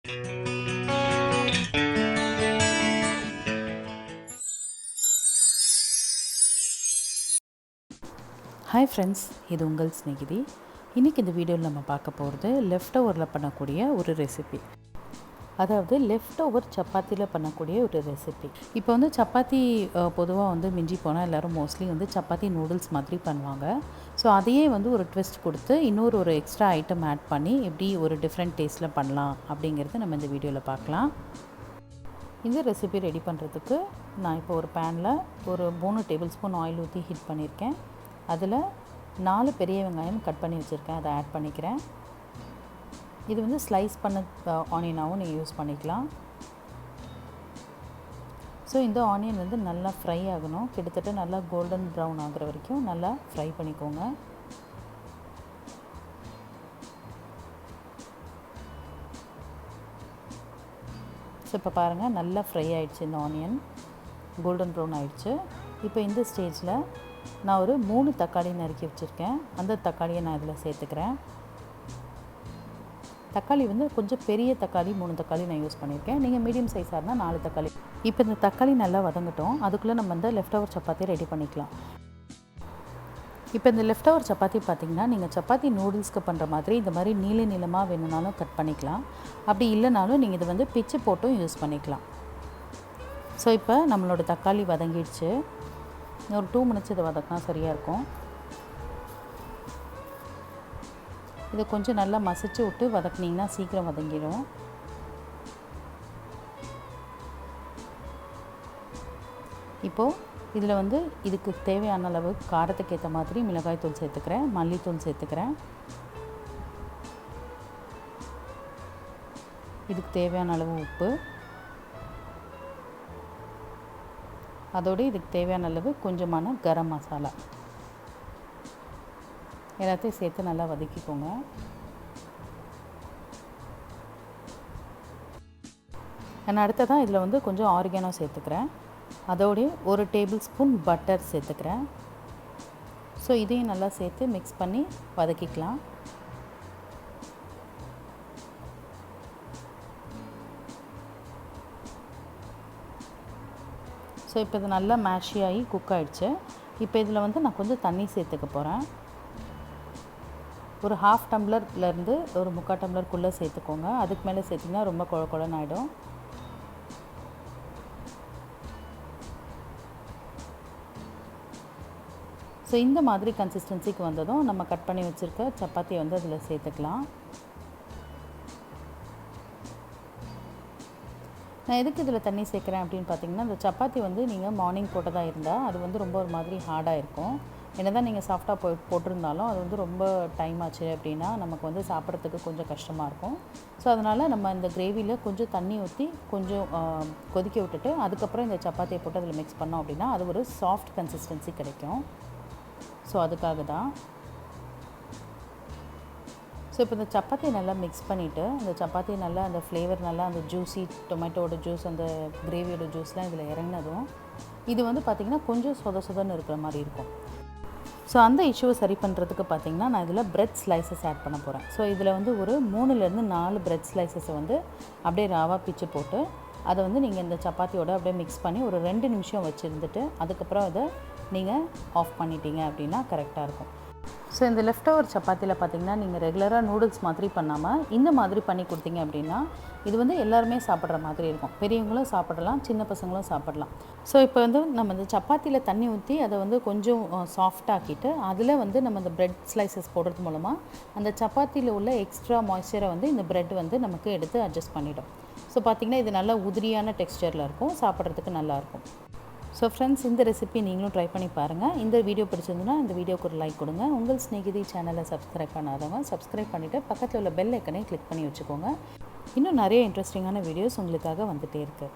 Hi friends, இது உங்கள் ஸ்நேகிதி. இன்றைக்கி இந்த வீடியோவில் நம்ம பார்க்க போகிறது லெஃப்ட் ஓவரில் பண்ணக்கூடிய ஒரு ரெசிபி. அதாவது லெஃப்ட் ஓவர் சப்பாத்தியில் பண்ணக்கூடிய ஒரு ரெசிபி. இப்போ வந்து சப்பாத்தி பொதுவாக வந்து மிஞ்சி போனால் எல்லோரும் மோஸ்ட்லி வந்து சப்பாத்தி நூடுல்ஸ் மாதிரி பண்ணுவாங்க. ஸோ அதையே வந்து ஒரு ட்விஸ்ட் கொடுத்து ஒரு எக்ஸ்ட்ரா ஐட்டம் ஆட் பண்ணி எப்படி ஒரு டிஃப்ரெண்ட் டேஸ்ட்டில் பண்ணலாம் அப்படிங்கிறது நம்ம இந்த வீடியோவில் பார்க்கலாம். இந்த ரெசிபி ரெடி பண்ணுறதுக்கு நான் இப்போ ஒரு பேனில் ஒரு 3 டேபிள் ஸ்பூன் ஆயில் ஊற்றி ஹீட் பண்ணியிருக்கேன். அதில் 4 பெரிய வெங்காயம் கட் பண்ணி வச்சுருக்கேன், அதை ஆட் பண்ணிக்கிறேன். இது வந்து ஸ்லைஸ் பண்ண ஆனியனாகவும் நீங்கள் யூஸ் பண்ணிக்கலாம். ஸோ இந்த ஆனியன் வந்து நல்லா ஃப்ரை ஆகணும். கிட்டத்தட்ட நல்லா கோல்டன் ப்ரௌன் ஆகிற வரைக்கும் நல்லா ஃப்ரை பண்ணிக்கோங்க. ஸோ இப்போ பாருங்கள், நல்லா ஃப்ரை ஆகிடுச்சு. இந்த ஆனியன் கோல்டன் ப்ரௌன் ஆகிடுச்சு. இப்போ இந்த ஸ்டேஜில் நான் ஒரு 3 தக்காளி நறுக்கி வச்சுருக்கேன். அந்த தக்காளியை நான் இதில் சேர்த்துக்கிறேன். தக்காளி வந்து கொஞ்சம் பெரிய தக்காளி 3 தக்காளி நான் யூஸ் பண்ணியிருக்கேன். நீங்கள் மீடியம் சைஸாக இருந்தால் 4 தக்காளி. இப்போ இந்த தக்காளி நல்லா வதங்கட்டும். அதுக்குள்ளே நம்ம வந்து லெஃப்ட் ஓவர் சப்பாத்தி ரெடி பண்ணிக்கலாம். இப்போ இந்த லெஃப்ட் ஓவர் சப்பாத்தி பார்த்திங்கன்னா, நீங்கள் சப்பாத்தி நூடுல்ஸ்க்கு பண்ணுற மாதிரி இந்த மாதிரி நீளமாக வேணும்னாலும் கட் பண்ணிக்கலாம். அப்படி இல்லைனாலும் நீங்கள் இதை வந்து பிச்சு போட்டும் யூஸ் பண்ணிக்கலாம். ஸோ இப்போ நம்மளோட தக்காளி வதங்கிடுச்சு. ஒரு 2 மினிட்ஸ் இதை வதக்கினா சரியாக இருக்கும். இதை கொஞ்சம் நல்லா மசிச்சு விட்டு வதக்குனிங்கன்னா சீக்கிரம் வதங்கிடும். இப்போது இதில் வந்து இதுக்கு தேவையான அளவு காரத்துக்கு ஏற்ற மாதிரி மிளகாய் தூள் சேர்த்துக்கிறேன், மல்லித்தூள் சேர்த்துக்கிறேன். இதுக்கு தேவையான அளவு உப்பு, அதோடு இதுக்கு தேவையான அளவு கொஞ்சமான கரம் மசாலா எல்லாத்தையும் சேர்த்து நல்லா வதக்கிக்கோங்க. நான் அடுத்ததான் இதில் வந்து கொஞ்சம் ஆரிகானோ சேர்த்துக்கிறேன். அதோடைய 1 டேபிள் ஸ்பூன் பட்டர் சேர்த்துக்கிறேன். ஸோ இதையும் நல்லா சேர்த்து மிக்ஸ் பண்ணி வதக்கிக்கலாம். ஸோ இப்போ இது நல்லா மேஷி ஆகி குக் ஆகிடுச்சு. இப்போ இதில் வந்து நான் கொஞ்சம் தண்ணி சேர்த்துக்க போகிறேன். ஒரு 1/2 டம்ளர்லேருந்து ஒரு 3/4 டம்ளருக்குள்ளே சேர்த்துக்கோங்க. அதுக்கு மேலே சேர்த்திங்கன்னா ரொம்ப குழன்னு ஆகிடும். ஸோ இந்த மாதிரி கன்சிஸ்டன்சிக்கு வந்ததும் நம்ம கட் பண்ணி வச்சுருக்க சப்பாத்தியை வந்து அதில் சேர்த்துக்கலாம். நான் எதுக்கு இதில் தண்ணி சேர்க்குறேன் அப்படின்னு பார்த்தீங்கன்னா, இந்த சப்பாத்தி வந்து நீங்கள் மார்னிங் போட்டதாக இருந்தால் அது வந்து ரொம்ப ஒரு மாதிரி ஹார்டாக இருக்கும். என்ன தான் நீங்கள் சாஃப்டாக போட்டிருந்தாலும் அது வந்து ரொம்ப டைம் ஆச்சு அப்படின்னா நமக்கு வந்து சாப்பிட்றதுக்கு கொஞ்சம் கஷ்டமாக இருக்கும். ஸோ அதனால் நம்ம இந்த கிரேவியில் கொஞ்சம் தண்ணி ஊற்றி கொஞ்சம் கொதிக்க விட்டுட்டு அதுக்கப்புறம் இந்த சப்பாத்தியை போட்டு அதில் மிக்ஸ் பண்ணோம் அப்படின்னா அது ஒரு சாஃப்ட் கன்சிஸ்டன்சி கிடைக்கும். ஸோ அதுக்காக தான். ஸோ இப்போ இந்த சப்பாத்தியை நல்லா மிக்ஸ் பண்ணிவிட்டு இந்த சப்பாத்தி நல்லா அந்த ஃப்ளேவர் நல்லா அந்த ஜூஸி டொமேட்டோட ஜூஸ் அந்த கிரேவியோட ஜூஸ்லாம் இதில் இறங்கினதும் இது வந்து பார்த்திங்கன்னா கொஞ்சம் சொதன்னு இருக்கிற மாதிரி இருக்கும். ஸோ அந்த இஷ்யூவை சரி பண்ணுறதுக்கு பார்த்திங்கன்னா நான் இதில் பிரெட் ஸ்லைசஸ் ஆட் பண்ண போகிறேன். ஸோ இதில் வந்து ஒரு 3லேருந்து 4 பிரெட் ஸ்லைசஸை வந்து அப்படியே ராவாக பிச்சு போட்டு அதை வந்து நீங்கள் இந்த சப்பாத்தியோட அப்படியே மிக்ஸ் பண்ணி ஒரு 2 நிமிஷம் வச்சுருந்துட்டு அதுக்கப்புறம் அதை நீங்கள் ஆஃப் பண்ணிட்டீங்க அப்படின்னா கரெக்டாக இருக்கும். ஸோ இந்த லெஃப்ட் ஓவர் சப்பாத்தியில் பார்த்திங்கன்னா நீங்கள் ரெகுலராக நூடுல்ஸ் மாதிரி பண்ணாமல் இந்த மாதிரி பண்ணி கொடுத்தீங்க அப்படின்னா இது வந்து எல்லாருமே சாப்பிட்ற மாதிரி இருக்கும். பெரியவங்களும் சாப்பிடலாம், சின்ன பசங்களும் சாப்பிடலாம். ஸோ இப்போ வந்து நம்ம இந்த சப்பாத்தியில் தண்ணி ஊற்றி அதை வந்து கொஞ்சம் சாஃப்டாக்கிட்டு அதில் வந்து நம்ம இந்த பிரெட் ஸ்லைசஸ் போடுறது மூலமாக அந்த சப்பாத்தியில் உள்ள எக்ஸ்ட்ரா மாய்ஸ்சரை வந்து இந்த பிரெட் வந்து நமக்கு எடுத்து அட்ஜஸ்ட் பண்ணிடும். ஸோ பார்த்திங்கன்னா இது நல்லா உதிரியான டெக்ஸ்சரில் இருக்கும், சாப்பிட்றதுக்கு நல்லாயிருக்கும். ஸோ ஃப்ரெண்ட்ஸ், இந்த ரெசிபி நீங்களும் ட்ரை பண்ணி பாருங்கள். இந்த வீடியோ பிடிச்சிருந்துன்னா இந்த வீடியோக்கு ஒரு லைக் கொடுங்க. உங்கள் ஸ்நேகிதி சேனலை சப்ஸ்கிரைப் பண்ணாதவங்க சப்ஸ்கிரைப் பண்ணிவிட்டு பக்கத்தில் உள்ள பெல் ஐக்கனை கிளிக் பண்ணி வச்சுக்கோங்க. இன்னும் நிறைய இன்ட்ரெஸ்டிங்கான வீடியோஸ் உங்களுக்காக வந்துகிட்டே இருக்குது.